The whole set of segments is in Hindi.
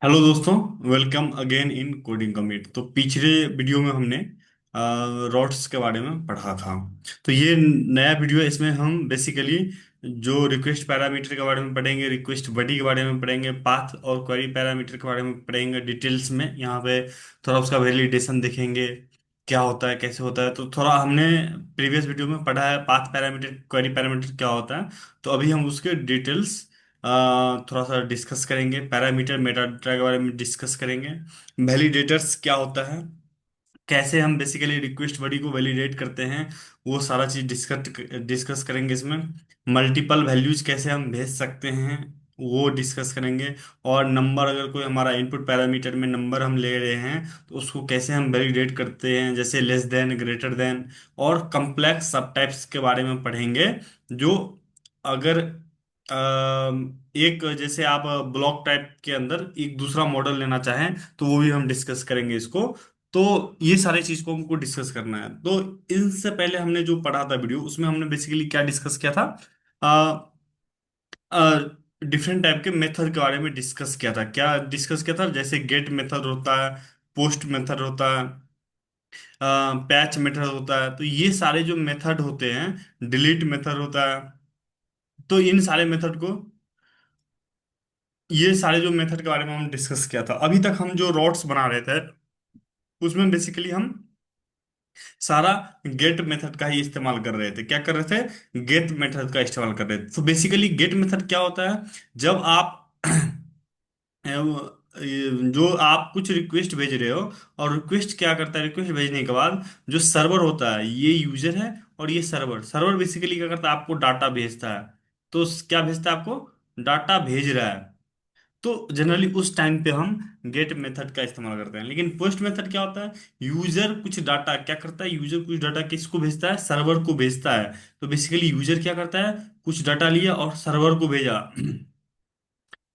हेलो दोस्तों, welcome again in coding commit. तो पिछले वीडियो में हमने रॉड्स के बारे में पढ़ा था। तो ये नया वीडियो है, इसमें हम बेसिकली जो रिक्वेस्ट पैरामीटर के बारे में पढ़ेंगे, रिक्वेस्ट बॉडी के बारे में पढ़ेंगे, पाथ और क्वेरी पैरामीटर के बारे में पढ़ेंगे डिटेल्स में। यहाँ पे थोड़ा उसका वैलिडेशन देखेंगे, क्या होता है कैसे होता है। तो थोड़ा हमने प्रीवियस वीडियो में पढ़ा है पाथ पैरामीटर क्वेरी पैरामीटर क्या होता है। तो अभी हम उसके डिटेल्स थोड़ा सा डिस्कस करेंगे। पैरामीटर मेटाडाटा के बारे में डिस्कस करेंगे। वैलिडेटर्स क्या होता है, कैसे हम बेसिकली रिक्वेस्ट बॉडी को वैलिडेट करते हैं, वो सारा चीज डिस्कस डिस्कस करेंगे इसमें। मल्टीपल वैल्यूज कैसे हम भेज सकते हैं, वो डिस्कस करेंगे। और नंबर, अगर कोई हमारा इनपुट पैरामीटर में नंबर हम ले रहे हैं तो उसको कैसे हम वैलिडेट करते हैं, जैसे लेस देन, ग्रेटर देन। और कम्प्लेक्स सब टाइप्स के बारे में पढ़ेंगे। जो अगर एक जैसे आप ब्लॉक टाइप के अंदर एक दूसरा मॉडल लेना चाहें तो वो भी हम डिस्कस करेंगे इसको। तो ये सारी चीज को हमको डिस्कस करना है। तो इनसे पहले हमने जो पढ़ा था वीडियो, उसमें हमने बेसिकली क्या डिस्कस किया था, डिफरेंट टाइप के मेथड के बारे में डिस्कस किया था। क्या डिस्कस किया था, जैसे गेट मेथड होता है, पोस्ट मेथड होता है, पैच मेथड होता है। तो ये सारे जो मेथड होते हैं, डिलीट मेथड होता है। तो इन सारे मेथड को, ये सारे जो मेथड के बारे में हम डिस्कस किया था। अभी तक हम जो रॉड्स बना रहे थे उसमें बेसिकली हम सारा गेट मेथड का ही इस्तेमाल कर रहे थे। क्या कर रहे थे, गेट मेथड का इस्तेमाल कर रहे थे। तो बेसिकली गेट मेथड क्या होता है, जब आप जो आप कुछ रिक्वेस्ट भेज रहे हो, और रिक्वेस्ट क्या करता है, रिक्वेस्ट भेजने के बाद जो सर्वर होता है, ये यूजर है और ये सर्वर। सर्वर बेसिकली क्या करता है, आपको डाटा भेजता है। तो क्या भेजता है, आपको डाटा भेज रहा है। तो जनरली उस टाइम पे हम गेट मेथड का इस्तेमाल करते हैं। लेकिन पोस्ट मेथड क्या होता है, यूजर कुछ डाटा क्या करता है, यूजर कुछ डाटा किसको भेजता है, सर्वर को भेजता है। तो बेसिकली यूजर क्या करता है, कुछ डाटा लिया और सर्वर को भेजा।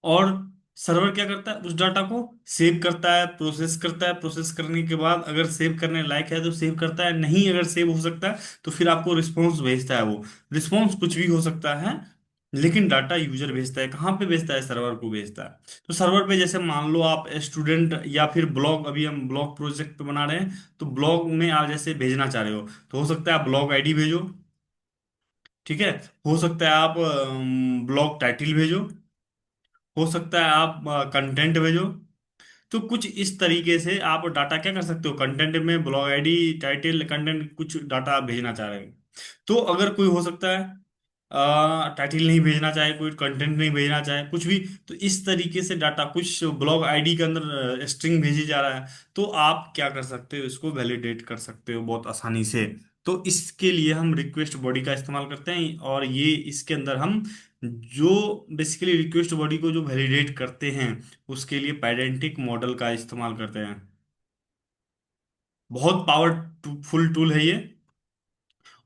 और सर्वर क्या करता है, उस डाटा को सेव करता है, प्रोसेस करता है। प्रोसेस करने के बाद अगर सेव करने लायक है तो सेव करता है, नहीं अगर सेव हो सकता है तो फिर आपको रिस्पॉन्स भेजता है। वो रिस्पॉन्स कुछ भी हो सकता है, लेकिन डाटा यूजर भेजता है। कहाँ पे भेजता है, सर्वर को भेजता है। तो सर्वर पे जैसे मान लो आप स्टूडेंट या फिर ब्लॉग, अभी हम ब्लॉग प्रोजेक्ट पे बना रहे हैं, तो ब्लॉग में आप जैसे भेजना चाह रहे हो, तो हो सकता है आप ब्लॉग आईडी भेजो। ठीक है, हो सकता है आप ब्लॉग टाइटल भेजो, हो सकता है आप कंटेंट भेजो। तो कुछ इस तरीके से आप डाटा क्या कर सकते हो, कंटेंट में ब्लॉग आईडी, टाइटल, कंटेंट, कुछ डाटा आप भेजना चाह रहे हो। तो अगर कोई हो सकता है टाइटल नहीं भेजना चाहे, कोई कंटेंट नहीं भेजना चाहे, कुछ भी, तो इस तरीके से डाटा कुछ ब्लॉग आईडी के अंदर स्ट्रिंग भेजी जा रहा है। तो आप क्या कर सकते हो, इसको वैलिडेट कर सकते हो बहुत आसानी से। तो इसके लिए हम रिक्वेस्ट बॉडी का इस्तेमाल करते हैं। और ये इसके अंदर हम जो बेसिकली रिक्वेस्ट बॉडी को जो वैलिडेट करते हैं, उसके लिए पैडेंटिक मॉडल का इस्तेमाल करते हैं। बहुत पावरफुल टूल है ये।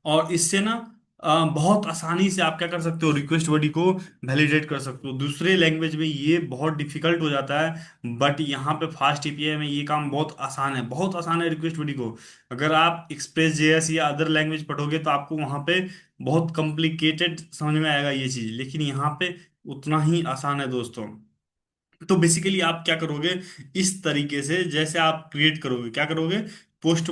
और इससे ना बहुत आसानी से आप क्या कर सकते हो, रिक्वेस्ट बॉडी को वैलिडेट कर सकते हो। दूसरे लैंग्वेज में ये बहुत डिफिकल्ट हो जाता है, बट यहाँ पे फास्ट एपीआई में ये काम बहुत आसान है, बहुत आसान है रिक्वेस्ट बॉडी को। अगर आप एक्सप्रेस जेएस या अदर लैंग्वेज पढ़ोगे तो आपको वहाँ पे बहुत कॉम्प्लिकेटेड समझ में आएगा ये चीज़, लेकिन यहाँ पे उतना ही आसान है दोस्तों। तो बेसिकली आप क्या करोगे, इस तरीके से जैसे आप क्रिएट करोगे, क्या करोगे, पोस्ट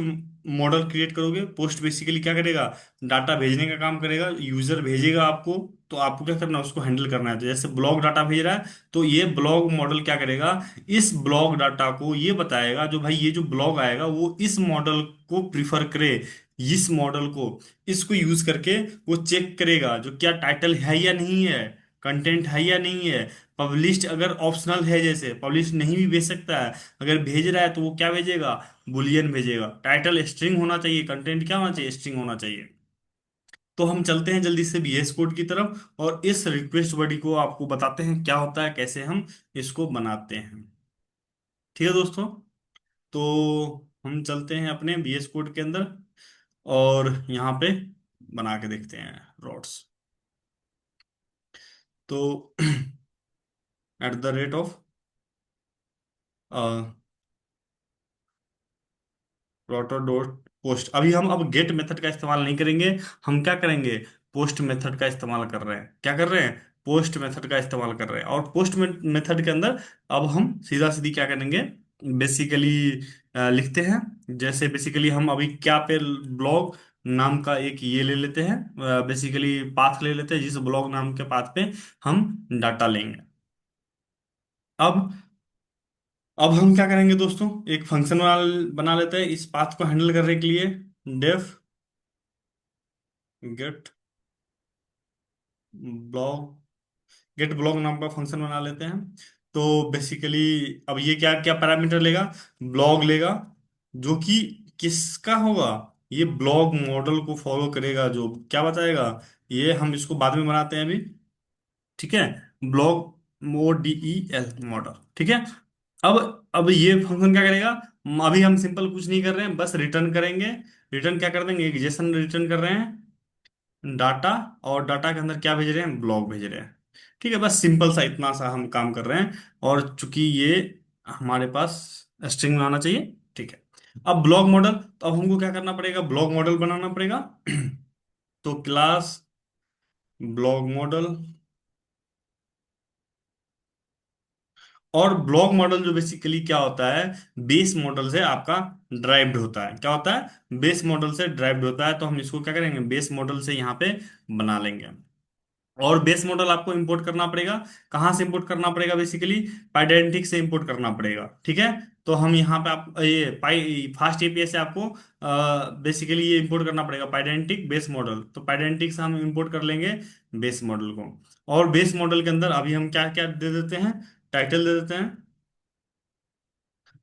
मॉडल क्रिएट करोगे। पोस्ट बेसिकली क्या करेगा, डाटा भेजने का काम करेगा, यूजर भेजेगा आपको। तो आपको क्या करना है, उसको हैंडल करना है। तो जैसे ब्लॉग डाटा भेज रहा है, तो ये ब्लॉग मॉडल क्या करेगा, इस ब्लॉग डाटा को ये बताएगा, जो भाई ये जो ब्लॉग आएगा वो इस मॉडल को प्रिफर करे, इस मॉडल को, इसको यूज करके वो चेक करेगा जो क्या टाइटल है या नहीं है, कंटेंट है या नहीं है। पब्लिश्ड अगर ऑप्शनल है, जैसे पब्लिश नहीं भी भेज सकता है, अगर भेज रहा है तो वो क्या भेजेगा, बुलियन भेजेगा। टाइटल स्ट्रिंग होना चाहिए, कंटेंट क्या होना चाहिए, स्ट्रिंग होना चाहिए। तो हम चलते हैं जल्दी से VS कोड की तरफ, और इस रिक्वेस्ट बॉडी को आपको बताते हैं क्या होता है, कैसे हम इसको बनाते हैं। ठीक है दोस्तों, तो हम चलते हैं अपने VS कोड के अंदर, और यहाँ पे बना के देखते हैं रॉड्स। तो @, प्रोटो डॉट पोस्ट। अभी हम अब गेट मेथड का इस्तेमाल नहीं करेंगे, हम क्या करेंगे, पोस्ट मेथड का इस्तेमाल कर रहे हैं। क्या कर रहे हैं, पोस्ट मेथड का इस्तेमाल कर रहे हैं। और पोस्ट मेथड के अंदर अब हम सीधा सीधी क्या करेंगे, बेसिकली लिखते हैं। जैसे बेसिकली हम अभी क्या पे, ब्लॉग नाम का एक ये ले लेते हैं, बेसिकली पाथ ले लेते हैं, जिस ब्लॉग नाम के पाथ पे हम डाटा लेंगे। अब अब हम क्या करेंगे दोस्तों, एक फंक्शन बना लेते हैं इस पाथ को हैंडल करने के लिए। Def get blog, get blog नाम का फंक्शन बना लेते हैं। तो बेसिकली अब ये क्या क्या पैरामीटर लेगा, ब्लॉग लेगा, जो कि किसका होगा, ये ब्लॉग मॉडल को फॉलो करेगा, जो क्या बताएगा, ये हम इसको बाद में बनाते हैं अभी। ठीक है, ब्लॉग MODEL मॉडल, ठीक है। अब ये फंक्शन क्या करेगा, अभी हम सिंपल कुछ नहीं कर रहे हैं, बस रिटर्न करेंगे। रिटर्न क्या कर देंगे, एक जेसन रिटर्न कर रहे हैं डाटा, और डाटा के अंदर क्या भेज रहे हैं, ब्लॉग भेज रहे हैं। ठीक है, बस सिंपल सा इतना सा हम काम कर रहे हैं। और चूंकि ये हमारे पास स्ट्रिंग में आना चाहिए, ठीक है। अब ब्लॉग मॉडल, तो अब हमको क्या करना पड़ेगा, ब्लॉग मॉडल बनाना पड़ेगा। तो क्लास ब्लॉग मॉडल, और ब्लॉग मॉडल जो बेसिकली क्या होता है, बेस मॉडल से आपका ड्राइव्ड होता है। क्या होता है, बेस मॉडल से ड्राइव्ड होता है। तो हम इसको क्या करेंगे, बेस मॉडल से यहाँ पे बना लेंगे। और बेस मॉडल आपको इंपोर्ट करना पड़ेगा, कहाँ से इंपोर्ट करना पड़ेगा, बेसिकली पाइडेंटिक से इंपोर्ट करना पड़ेगा। ठीक है, तो हम यहाँ पे आप ये पाई फास्ट एपीआई से आपको बेसिकली ये इंपोर्ट करना पड़ेगा, पाइडेंटिक बेस मॉडल। तो पाइडेंटिक से हम इंपोर्ट कर लेंगे बेस मॉडल को। और बेस मॉडल के अंदर अभी हम क्या क्या दे देते हैं, टाइटल दे देते हैं।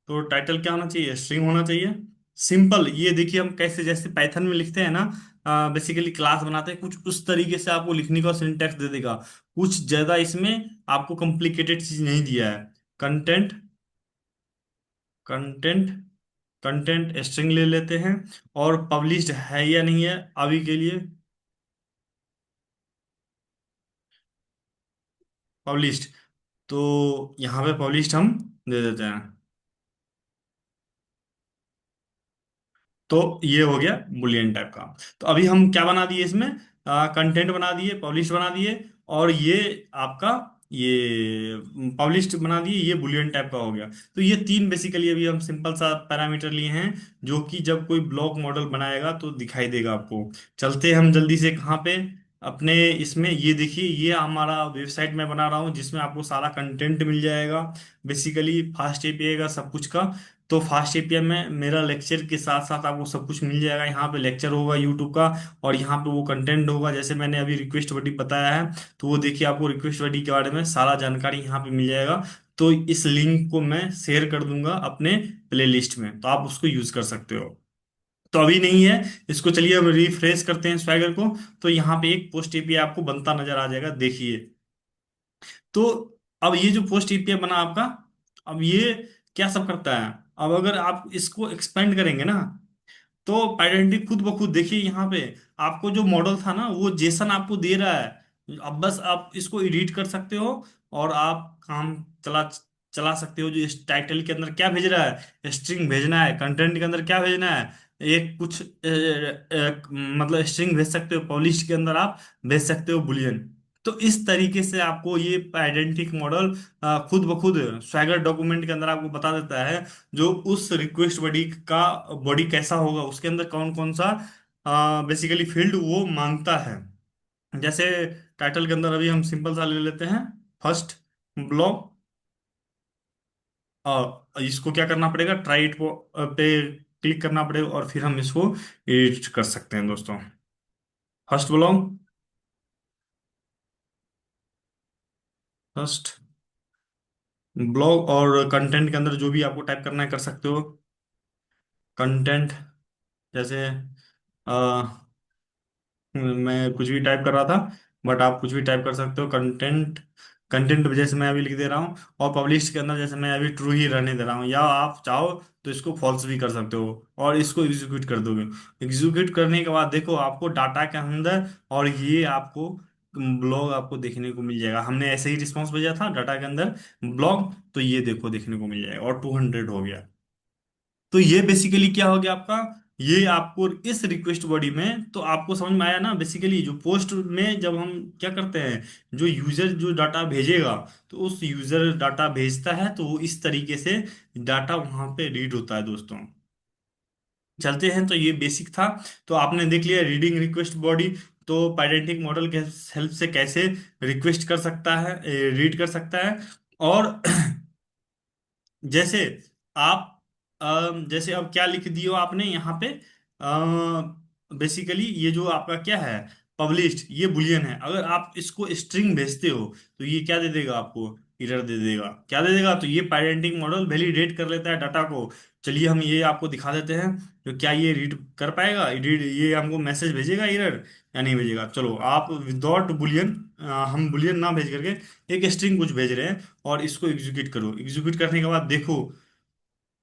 तो टाइटल क्या होना चाहिए, स्ट्रिंग होना चाहिए। सिंपल, ये देखिए हम कैसे, जैसे पाइथन में लिखते हैं ना, बेसिकली क्लास बनाते हैं, कुछ उस तरीके से आपको लिखने का सिंटैक्स दे देगा। कुछ ज्यादा इसमें आपको कॉम्प्लिकेटेड चीज नहीं दिया है। कंटेंट, कंटेंट कंटेंट स्ट्रिंग ले लेते हैं। और पब्लिश्ड है या नहीं है अभी के लिए, पब्लिश्ड, तो यहाँ पे पब्लिश्ड हम दे देते हैं। तो ये हो गया बुलियन टाइप का। तो अभी हम क्या बना दिए इसमें, कंटेंट बना दिए, पब्लिश बना दिए, और ये आपका ये पब्लिश्ड बना दिए, ये बुलियन टाइप का हो गया। तो ये तीन बेसिकली अभी हम सिंपल सा पैरामीटर लिए हैं, जो कि जब कोई ब्लॉक मॉडल बनाएगा तो दिखाई देगा आपको। चलते हैं हम जल्दी से कहाँ पे, अपने इसमें ये देखिए, ये हमारा वेबसाइट में बना रहा हूँ, जिसमें आपको सारा कंटेंट मिल जाएगा, बेसिकली फास्ट एपीआई का सब कुछ का। तो फास्ट एपीआई में मेरा लेक्चर के साथ साथ आपको सब कुछ मिल जाएगा। यहाँ पे लेक्चर होगा यूट्यूब का, और यहाँ पे वो कंटेंट होगा, जैसे मैंने अभी रिक्वेस्ट बडी बताया है। तो वो देखिए, आपको रिक्वेस्ट बडी के बारे में सारा जानकारी यहाँ पे मिल जाएगा। तो इस लिंक को मैं शेयर कर दूंगा अपने प्ले लिस्ट में, तो आप उसको यूज कर सकते हो। तो अभी नहीं है, इसको चलिए हम रिफ्रेश करते हैं स्वैगर को। तो यहाँ पे एक पोस्ट एपीआई आपको बनता नजर आ जाएगा, देखिए। तो अब ये जो पोस्ट एपीआई बना आपका, अब ये क्या सब करता है, अब अगर आप इसको एक्सपेंड करेंगे ना, तो आइडेंटिटी खुद ब खुद देखिए यहाँ पे, आपको जो मॉडल था ना वो जेसन आपको दे रहा है। अब बस आप इसको एडिट कर सकते हो, और आप काम चला चला सकते हो। जो इस टाइटल के अंदर क्या भेज रहा है, स्ट्रिंग भेजना है, कंटेंट के अंदर क्या भेजना है, एक कुछ मतलब स्ट्रिंग भेज सकते हो, पब्लिश के अंदर आप भेज सकते हो बुलियन। तो इस तरीके से आपको ये आइडेंटिक मॉडल खुद ब खुद स्वैगर डॉक्यूमेंट के अंदर आपको बता देता है, जो उस रिक्वेस्ट बॉडी का बॉडी कैसा होगा, उसके अंदर कौन कौन सा बेसिकली फील्ड वो मांगता है। जैसे टाइटल के अंदर अभी हम सिंपल सा ले लेते हैं, फर्स्ट ब्लॉग, और इसको क्या करना पड़ेगा, ट्राई इट पे क्लिक करना पड़ेगा, और फिर हम इसको एडिट कर सकते हैं दोस्तों। फर्स्ट ब्लॉग, फर्स्ट ब्लॉग, और कंटेंट के अंदर जो भी आपको टाइप करना है कर सकते हो। कंटेंट, जैसे मैं कुछ भी टाइप कर रहा था, बट आप कुछ भी टाइप कर सकते हो। कंटेंट, कंटेंट जैसे मैं अभी लिख दे रहा हूँ। और पब्लिश के अंदर जैसे मैं अभी ट्रू ही रहने दे रहा हूँ, या आप चाहो तो इसको फॉल्स भी कर सकते हो, और इसको एग्जीक्यूट कर दोगे। एग्जीक्यूट करने के बाद देखो आपको डाटा के अंदर, और ये आपको ब्लॉग आपको देखने को मिल जाएगा। हमने ऐसे ही रिस्पॉन्स भेजा था डाटा के अंदर ब्लॉग, तो ये देखो देखने को मिल जाएगा, और 200 हो गया। तो ये बेसिकली क्या हो गया आपका, ये आपको इस रिक्वेस्ट बॉडी में, तो आपको समझ में आया ना, बेसिकली जो पोस्ट में जब हम क्या करते हैं, जो यूजर जो डाटा भेजेगा, तो उस यूजर डाटा भेजता है, तो वो इस तरीके से डाटा वहां पे रीड होता है दोस्तों। चलते हैं, तो ये बेसिक था। तो आपने देख लिया रीडिंग रिक्वेस्ट बॉडी, तो पाइडेंटिक मॉडल के हेल्प से कैसे रिक्वेस्ट कर सकता है, रीड कर सकता है। और जैसे आप जैसे अब क्या लिख दियो आपने यहाँ पे, बेसिकली ये जो आपका क्या है, पब्लिश्ड, ये बुलियन है। अगर आप इसको स्ट्रिंग भेजते हो, तो ये क्या दे देगा आपको, एरर दे देगा। क्या दे देगा, तो ये पायरेंटिक मॉडल वैलिडेट कर लेता है डाटा को। चलिए हम ये आपको दिखा देते हैं, तो क्या ये रीड कर पाएगा, रीड, ये हमको मैसेज भेजेगा एरर या नहीं भेजेगा। चलो आप विदाउट बुलियन, हम बुलियन ना भेज करके एक स्ट्रिंग कुछ भेज रहे हैं, और इसको एग्जीक्यूट करो। एग्जीक्यूट करने के बाद देखो,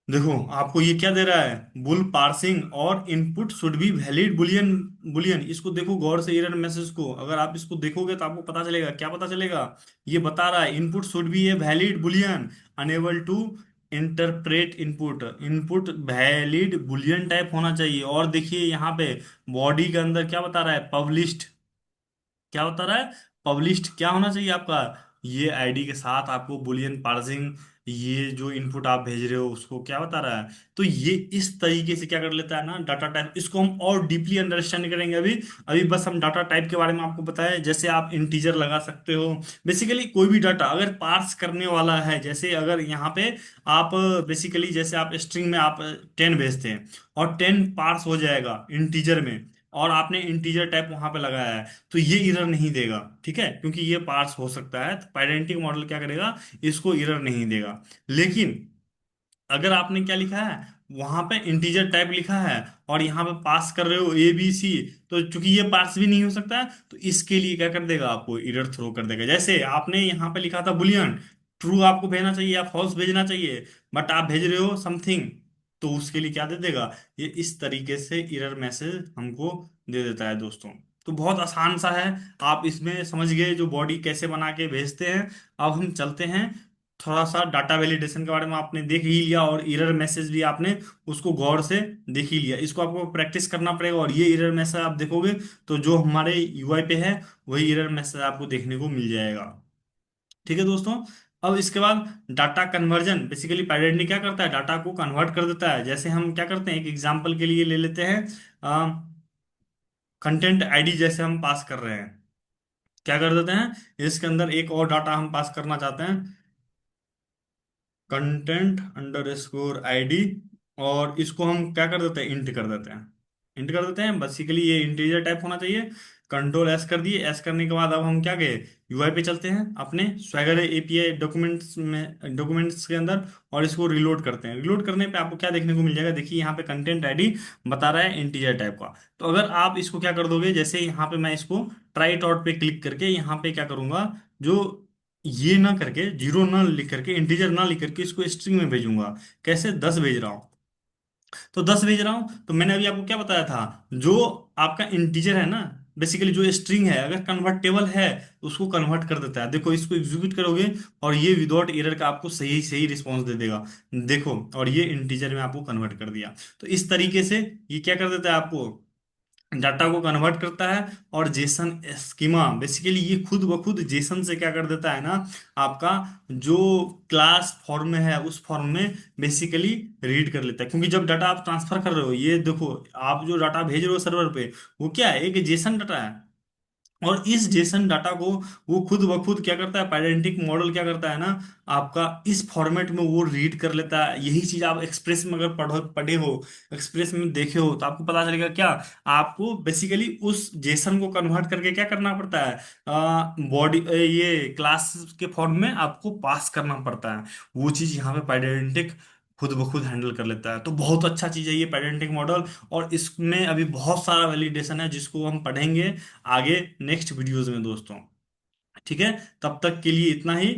देखो आपको ये क्या दे रहा है, बुल पार्सिंग और input should be valid Boolean. Boolean, इसको देखो गौर से, एरर मैसेज को अगर आप इसको देखोगे तो आपको पता चलेगा, क्या पता चलेगा, ये बता रहा है input should be a valid boolean, unable to interpret input. Input valid boolean type होना चाहिए। और देखिए यहाँ पे बॉडी के अंदर क्या बता रहा है, पब्लिश्ड, क्या बता रहा है, पब्लिश्ड क्या होना चाहिए आपका, ये आईडी के साथ आपको बुलियन पार्सिंग, ये जो इनपुट आप भेज रहे हो उसको क्या बता रहा है। तो ये इस तरीके से क्या कर लेता है ना डाटा टाइप। इसको हम और डीपली अंडरस्टैंड करेंगे अभी। अभी बस हम डाटा टाइप के बारे में आपको बताएं, जैसे आप इंटीजर लगा सकते हो। बेसिकली कोई भी डाटा अगर पार्स करने वाला है, जैसे अगर यहाँ पे आप बेसिकली जैसे आप स्ट्रिंग में आप 10 भेजते हैं, और 10 पार्स हो जाएगा इंटीजर में, और आपने इंटीजर टाइप वहां पे लगाया है, तो ये एरर नहीं देगा, ठीक है, क्योंकि ये पार्स हो सकता है। तो पाइडेंटिक मॉडल क्या करेगा, इसको एरर नहीं देगा। लेकिन अगर आपने क्या लिखा है, वहां पे इंटीजर टाइप लिखा है, और यहाँ पे पास कर रहे हो ABC, तो चूंकि ये पास भी नहीं हो सकता है, तो इसके लिए क्या कर देगा, आपको एरर थ्रो कर देगा। जैसे आपने यहाँ पे लिखा था बुलियन, ट्रू आपको भेजना चाहिए या फॉल्स भेजना चाहिए, बट आप भेज रहे हो समथिंग, तो उसके लिए क्या दे देगा, ये इस तरीके से एरर मैसेज हमको दे देता है दोस्तों। तो बहुत आसान सा है, आप इसमें समझ गए जो बॉडी कैसे बना के भेजते हैं। अब हम चलते हैं, थोड़ा सा डाटा वैलिडेशन के बारे में आपने देख ही लिया, और एरर मैसेज भी आपने उसको गौर से देख ही लिया। इसको आपको प्रैक्टिस करना पड़ेगा, और ये एरर मैसेज आप देखोगे, तो जो हमारे UI पे है वही एरर मैसेज आपको देखने को मिल जाएगा। ठीक है दोस्तों। अब इसके बाद डाटा कन्वर्जन, बेसिकली पायरेंट क्या करता है, डाटा को कन्वर्ट कर देता है। जैसे हम क्या करते हैं, एक एग्जांपल के लिए ले लेते हैं, कंटेंट आईडी जैसे हम पास कर रहे हैं, क्या कर देते हैं, इसके अंदर एक और डाटा हम पास करना चाहते हैं, कंटेंट अंडर स्कोर ID, और इसको हम क्या कर देते हैं, इंट कर देते हैं। इंट कर देते हैं, बेसिकली ये इंटीजर टाइप होना चाहिए। कंट्रोल S कर दिए। S करने के बाद अब हम क्या गए, UI पे चलते हैं अपने स्वैगर API डॉक्यूमेंट्स में, डॉक्यूमेंट्स के अंदर, और इसको रिलोड करते हैं। रिलोड करने पे आपको क्या देखने को मिल जाएगा, देखिए यहाँ पे कंटेंट आईडी बता रहा है इंटीजर टाइप का। तो अगर आप इसको क्या कर दोगे, जैसे यहाँ पे मैं इसको ट्राई डॉट पे क्लिक करके यहाँ पे क्या करूंगा, जो ये ना करके, जीरो ना लिख करके, इंटीजर ना लिख करके, इसको स्ट्रिंग में भेजूंगा। कैसे, 10 भेज रहा हूँ, तो 10 भेज रहा हूँ, तो मैंने अभी आपको क्या बताया था, जो आपका इंटीजर है ना, बेसिकली जो स्ट्रिंग है, अगर कन्वर्टेबल है तो उसको कन्वर्ट कर देता है। देखो इसको एग्जीक्यूट करोगे, और ये विदाउट एरर का आपको सही सही रिस्पॉन्स दे देगा। देखो, और ये इंटीजर में आपको कन्वर्ट कर दिया। तो इस तरीके से ये क्या कर देता है, आपको डाटा को कन्वर्ट करता है। और जेसन स्कीमा, बेसिकली ये खुद ब खुद जेसन से क्या कर देता है ना, आपका जो क्लास फॉर्म में है उस फॉर्म में बेसिकली रीड कर लेता है। क्योंकि जब डाटा आप ट्रांसफर कर रहे हो, ये देखो आप जो डाटा भेज रहे हो सर्वर पे, वो क्या है, एक जेसन डाटा है। और इस जेसन डाटा को वो खुद ब खुद क्या करता है, पायडेंटिक मॉडल क्या करता है ना, आपका इस फॉर्मेट में वो रीड कर लेता है। यही चीज आप एक्सप्रेस में अगर पढ़े हो, एक्सप्रेस में देखे हो, तो आपको पता चलेगा क्या, आपको बेसिकली उस जेसन को कन्वर्ट करके क्या करना पड़ता है, बॉडी, ये क्लास के फॉर्म में आपको पास करना पड़ता है। वो चीज यहाँ पे पायडेंटिक खुद ब खुद हैंडल कर लेता है। तो बहुत अच्छा चीज है ये पेडेंटिक मॉडल। और इसमें अभी बहुत सारा वैलिडेशन है जिसको हम पढ़ेंगे आगे नेक्स्ट वीडियोस में दोस्तों। ठीक है, तब तक के लिए इतना ही।